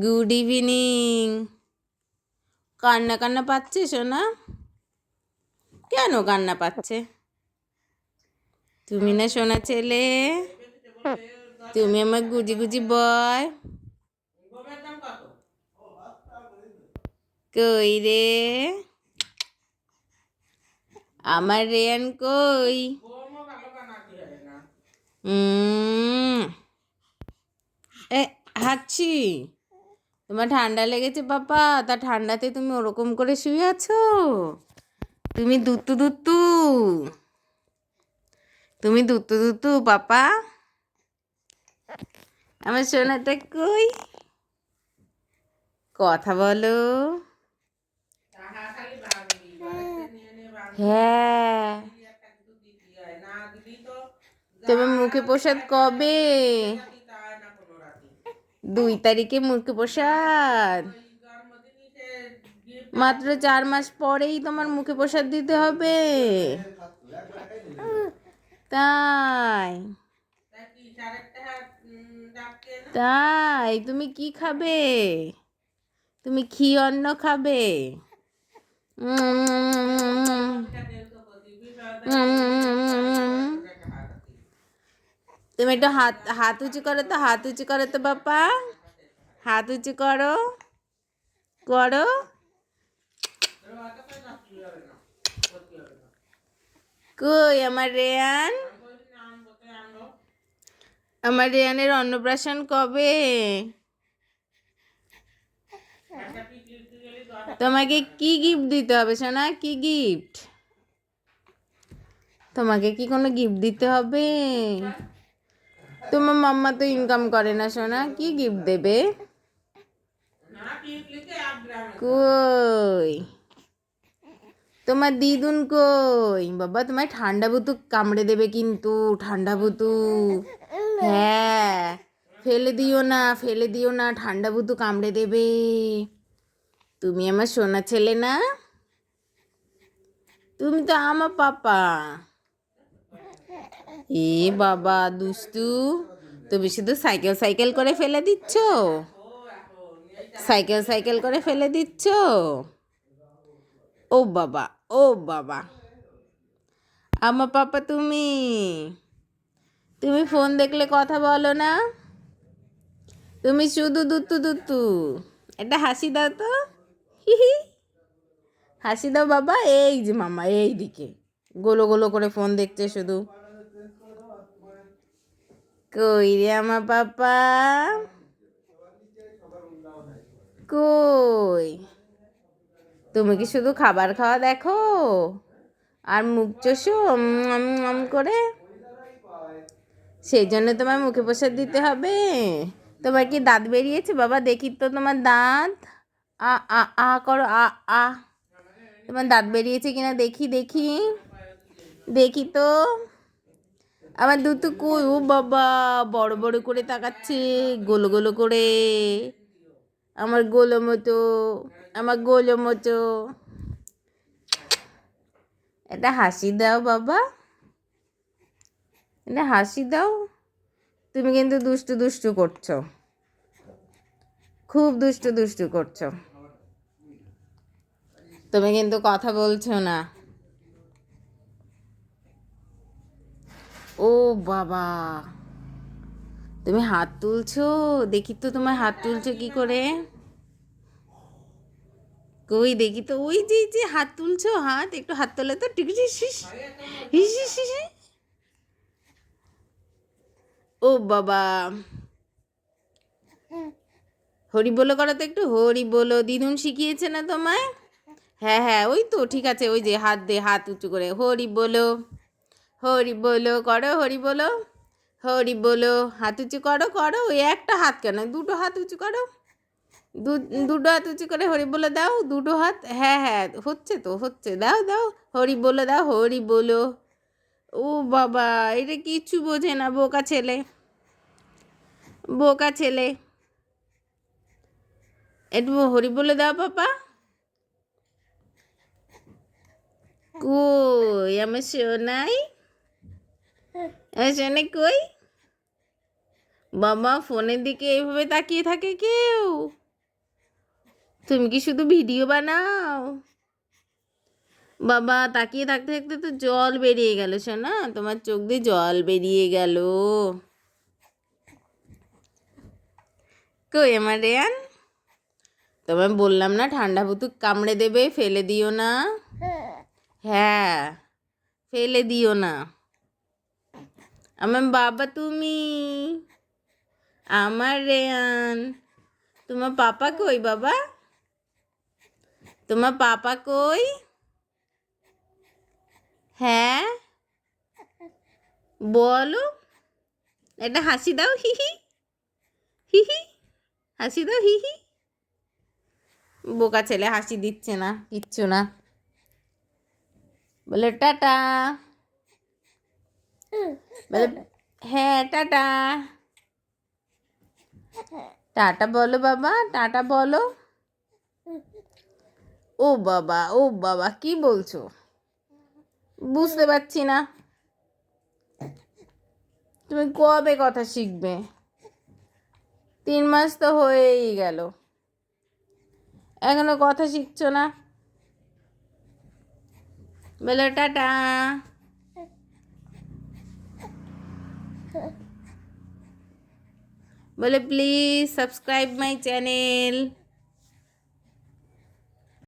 Good evening. কান্না কান্না পাচ্ছে সোনা? কেন কান্না পাচ্ছে? তুমি না সোনা ছেলে, তুমি আমার গুজি গুজি বয়। কই রে আমার রেয়ান, কই? এ হাঁচি, তোমার ঠান্ডা লেগেছে পাপা? তা ঠান্ডাতে তুমি ওরকম করে শুয়ে আছো? তুমি দুত্তু দুত্তু, তুমি দুত্তু দুত্তু পাপা। আমার সোনাটা কই? কথা বলো। হ্যাঁ, তোমার মুখে প্রসাদ কবে? 2 তারিখে মুখে প্রসাদ। মাত্র 4 মাস পরেই তোমার মুখে প্রসাদ দিতে হবে? তাই? তাই তুমি কি খাবে? তুমি কি অন্ন খাবে? তুমি একটু হাত হাত উঁচু করো তো, হাত উঁচু করো তো বাপা, হাত উঁচু করো, করো। কই আমার রেয়ান? আমার রেয়ানের অন্নপ্রাশন কবে? তোমাকে কি গিফট দিতে হবে সোনা? কি গিফট? তোমাকে কি কোনো গিফট দিতে হবে? তোমার মাম্মা তো ইনকাম করে না সোনা, কি গিফট দেবে? কই তোমার দিদুন কই? বাবা তোমায় ঠান্ডা বুতু কামড়ে দেবে কিন্তু, ঠান্ডা বুতু। হ্যাঁ, ফেলে দিও না, ফেলে দিও না, ঠান্ডা বুতু কামড়ে দেবে। তুমি আমার সোনা ছেলে না? তুমি তো আমার পাপা। এ বাবা দুষ্টু, তুমি শুধু সাইকেল সাইকেল করে ফেলে দিচ্ছ, সাইকেল সাইকেল করে ফেলে দিচ্ছ। ও বাবা, ও বাবা, আমার পাপা তুমি। তুমি ফোন দেখলে কথা বলো না, তুমি শুধু দুত্তু দুত্তু। একটা হাসি দাও তো, হিহি, হাসি দাও বাবা। এই যে মামা এই দিকে গোলো গোলো করে ফোন দেখছে শুধু। কই রে আমার পাপা, কই? তুমি কি শুধু খাবার খাওয়া দেখো আর মুখ চষো করে? সেই জন্য তোমার মুখে প্রসাদ দিতে হবে? তোমার কি দাঁত বেরিয়েছে বাবা? দেখি তো তোমার দাঁত। আ আ আ করো, আ আ। তোমার দাঁত বেরিয়েছে কিনা দেখি, দেখি, দেখি তো। আমার দুটো কই? ও বাবা, বড় বড় করে তাকাচ্ছে, গোলো গোলো করে। আমার গোলো মতো, আমার গোলো মতো। একটা হাসি দাও বাবা, এটা হাসি দাও। তুমি কিন্তু দুষ্টু দুষ্টু করছো, খুব দুষ্টু দুষ্টু করছো। তুমি কিন্তু কথা বলছো না। ও বাবা, তুমি হাত তুলছো? দেখি তো তোমার হাত তুলছো কি করে? কই দেখি তো, ওই যে যে হাত তুলছো, হাত একটু হাত তোলে তো, টিক হিস হিস হিস হিস হিস। ও বাবা, হরি বলো করো তো একটু, হরি বলো। দিদুন শিখিয়েছে না তোমায়? হ্যাঁ হ্যাঁ, ওই তো ঠিক আছে, ওই যে হাত দে, হাত উঁচু করে হরি বলো, হরি বলো করো, হরি বলো, হরি বলো। হাত উঁচু করো, করো। ওই একটা হাত কেন, দুটো হাত উঁচু করো। দুটো হাত উঁচু করে হরি বলে দাও, দুটো হাত। হ্যাঁ হ্যাঁ, হচ্ছে তো, হচ্ছে, দাও দাও, হরি বলে দাও, হরি বলো। ও বাবা, এটা কিচ্ছু বোঝে না, বোকা ছেলে, বোকা ছেলে। একটু হরি বলে দাও পাপা। কই আমার সোনাই? আমার সোনাই কই? বাবা ফোনের দিকে এইভাবে তাকিয়ে থাকে কেউ? তুমি কি শুধু ভিডিও বানাও? বাবা তাকিয়ে থাকতে থাকতে তো জল বেরিয়ে গেল শোনা, তোমার চোখ দিয়ে জল বেরিয়ে গেল। কই আমার রেয়ান? তোমায় বললাম না ঠান্ডা পুতুক কামড়ে দেবে, ফেলে দিও না। হ্যাঁ, ফেলে দিও না। আমার বাবা তুমি, আমার রেয়ান। তোমার পাপা কই বাবা? তোমার পাপা কই? হ্যাঁ বলো, একটা হাসি দাও, হিহি হিহি, হাসি দাও হিহি। বোকা ছেলে হাসি দিচ্ছে না, কিচ্ছু না। বলে টাটা, বলে হ্যাঁ টাটা, টাটা বলো বাবা, টাটা বলো। ও বাবা, ও বাবা, কি বলছো বুঝতে পারছি না। তুমি কবে কথা শিখবে? 3 মাস তো হয়েই গেল, এখনো কথা শিখছো না। বলো টাটা, বলে প্লিজ সাবস্ক্রাইব মাই চ্যানেল।